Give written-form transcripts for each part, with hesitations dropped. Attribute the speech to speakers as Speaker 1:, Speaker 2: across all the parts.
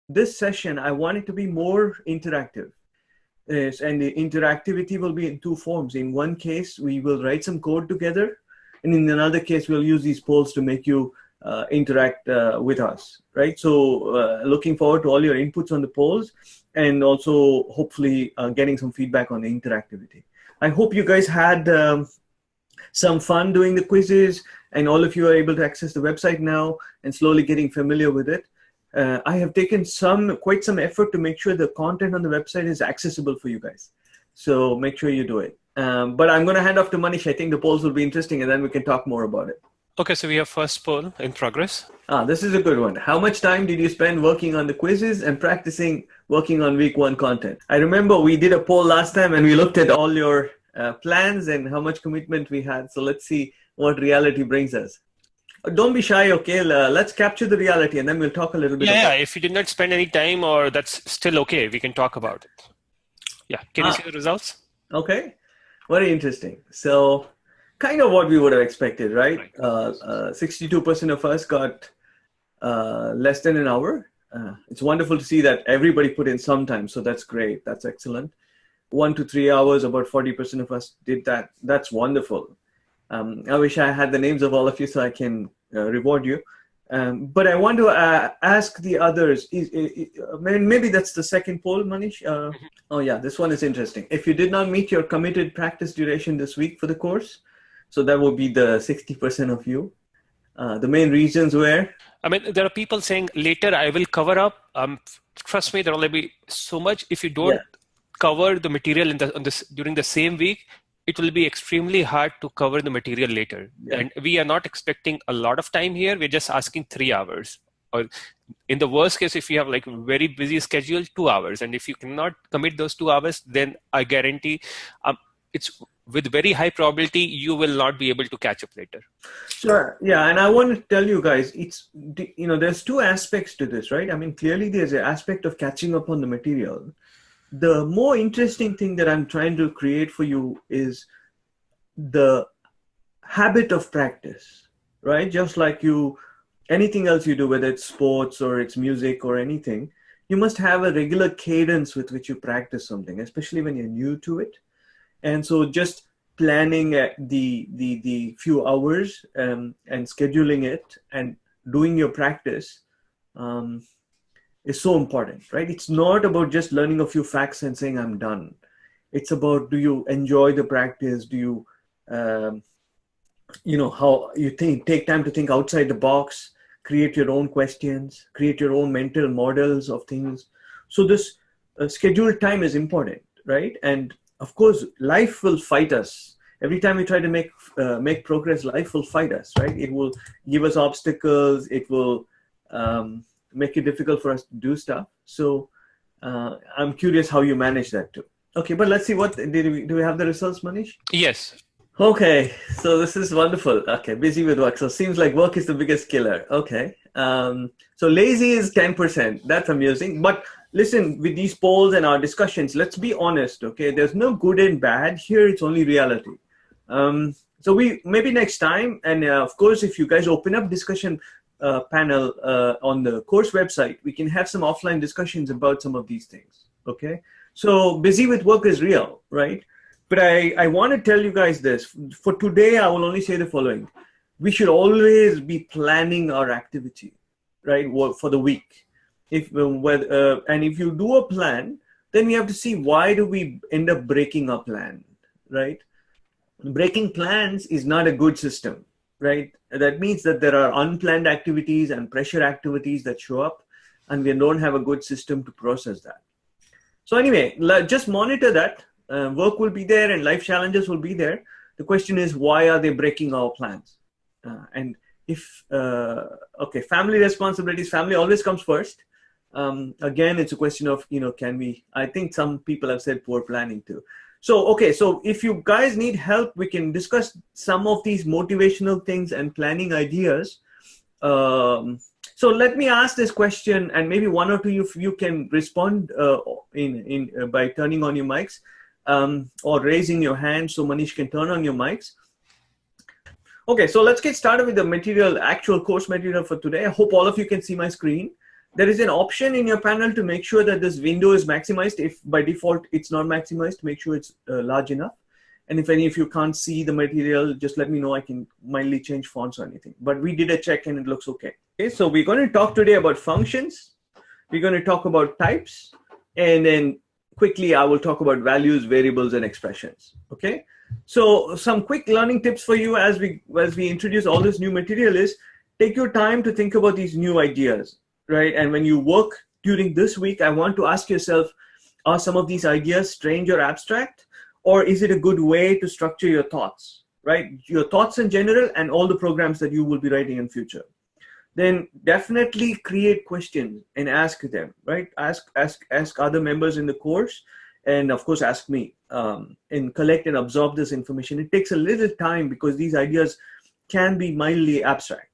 Speaker 1: this session, I want it to be more interactive. Yes, and the interactivity will be in two forms. In one case, we will write some code together, and in another case, we'll use these polls to make you interact with us, right? So looking forward to all your inputs on the polls, and also hopefully getting some feedback on the interactivity. I hope you guys had some fun doing the quizzes, and all of you are able to access the website now and slowly getting familiar with it. I have taken quite some effort to make sure the content on the website is accessible for you guys. So make sure you do it. But I'm going to hand off to Manish. I think the polls will be interesting, and then we can talk more about it.
Speaker 2: Okay, so we have first poll in progress.
Speaker 1: This is a good one. How much time did you spend working on the quizzes and practicing working on week 1 content? I remember we did a poll last time, and we looked at all your plans and how much commitment we had. So let's see what reality brings us. Don't be shy, okay? Let's capture the reality, and then we'll talk a little bit.
Speaker 2: Yeah, if you did not spend any time, or that's still okay, we can talk about it. Yeah, can you see the results?
Speaker 1: Okay, very interesting. So kind of what we would have expected, right? 62% of us got less than an hour. It's wonderful to see that everybody put in some time, so that's great. That's excellent. 1 to 3 hours, about 40% of us did that. That's wonderful. I wish I had the names of all of you so I can reward you. But I want to ask the others, maybe that's the second poll, Manish. Oh yeah, this one is interesting. If you did not meet your committed practice duration this week for the course, so that would be the 60% of you. The main reasons were?
Speaker 2: I mean, there are people saying later I will cover up. Trust me, there will only be so much. If you don't cover the material during the same week, it will be extremely hard to cover the material later. Yeah. And we are not expecting a lot of time here. We're just asking 3 hours. Or in the worst case, if you have like a very busy schedule, 2 hours. And if you cannot commit those 2 hours, then I guarantee it's with very high probability you will not be able to catch up later.
Speaker 1: Sure. Yeah. And I want to tell you guys, there's two aspects to this, right? I mean, clearly there's an aspect of catching up on the material. The more interesting thing that I'm trying to create for you is the habit of practice, right? Just like anything else you do, whether it's sports or it's music or anything, you must have a regular cadence with which you practice something, especially when you're new to it. And so just planning the few hours and scheduling it and doing your practice is so important, right? It's not about just learning a few facts and saying I'm done. It's about, do you enjoy the practice? Do you, how you take time to think outside the box, create your own questions, create your own mental models of things. So this scheduled time is important, right? And of course, life will fight us. Every time we try to make progress, life will fight us, right? It will give us obstacles. It will make it difficult for us to do stuff. So I'm curious how you manage that too. Okay, but let's see, do we have the results, Manish?
Speaker 2: Yes.
Speaker 1: Okay, so this is wonderful. Okay, busy with work. So seems like work is the biggest killer. Okay, so lazy is 10%. That's amusing. But listen, with these polls and our discussions, let's be honest, okay? There's no good and bad here. It's only reality. So maybe next time, and of course, if you guys open up discussion panel on the course website, we can have some offline discussions about some of these things, okay? So busy with work is real, right? But I want to tell you guys this. For today, I will only say the following. We should always be planning our activity, right, for the week. And if you do a plan, then we have to see why do we end up breaking our plan, right? Breaking plans is not a good system, right? That means that there are unplanned activities and pressure activities that show up, and we don't have a good system to process that. So anyway, just monitor that. Work will be there and life challenges will be there. The question is, why are they breaking our plans? And family responsibilities, family always comes first. Again, it's a question of, I think some people have said poor planning too. So, okay, so if you guys need help, we can discuss some of these motivational things and planning ideas. So let me ask this question, and maybe one or two of you can respond by turning on your mics or raising your hand so Manish can turn on your mics. Okay, so let's get started with the actual course material for today. I hope all of you can see my screen. there is an option in your panel to make sure that this window is maximized. If by default it's not maximized, make sure it's large enough. And if any of you can't see the material, just let me know. I can mildly change fonts or anything. But we did a check and it looks okay. Okay, so we're going to talk today about functions. We're going to talk about types. And then quickly, I will talk about values, variables, and expressions. Okay. So some quick learning tips for you as we introduce all this new material is take your time to think about these new ideas, right? And when you work during this week, I want to ask yourself, are some of these ideas strange or abstract? Or is it a good way to structure your thoughts, right? Your thoughts in general and all the programs that you will be writing in future. Then definitely create questions and ask them, right? Ask other members in the course, and of course ask me, and collect and absorb this information. It takes a little time because these ideas can be mildly abstract.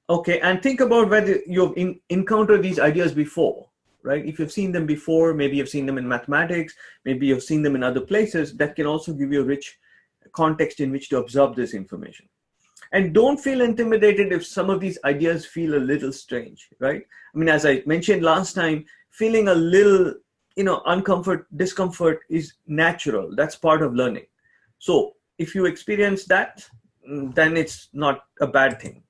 Speaker 1: Okay, and think about whether you've encountered these ideas before, right? If you've seen them before, maybe you've seen them in mathematics, maybe you've seen them in other places, that can also give you a rich context in which to absorb this information. And don't feel intimidated if some of these ideas feel a little strange, right? I mean, as I mentioned last time, feeling a little, discomfort is natural. That's part of learning. So if you experience that, then it's not a bad thing.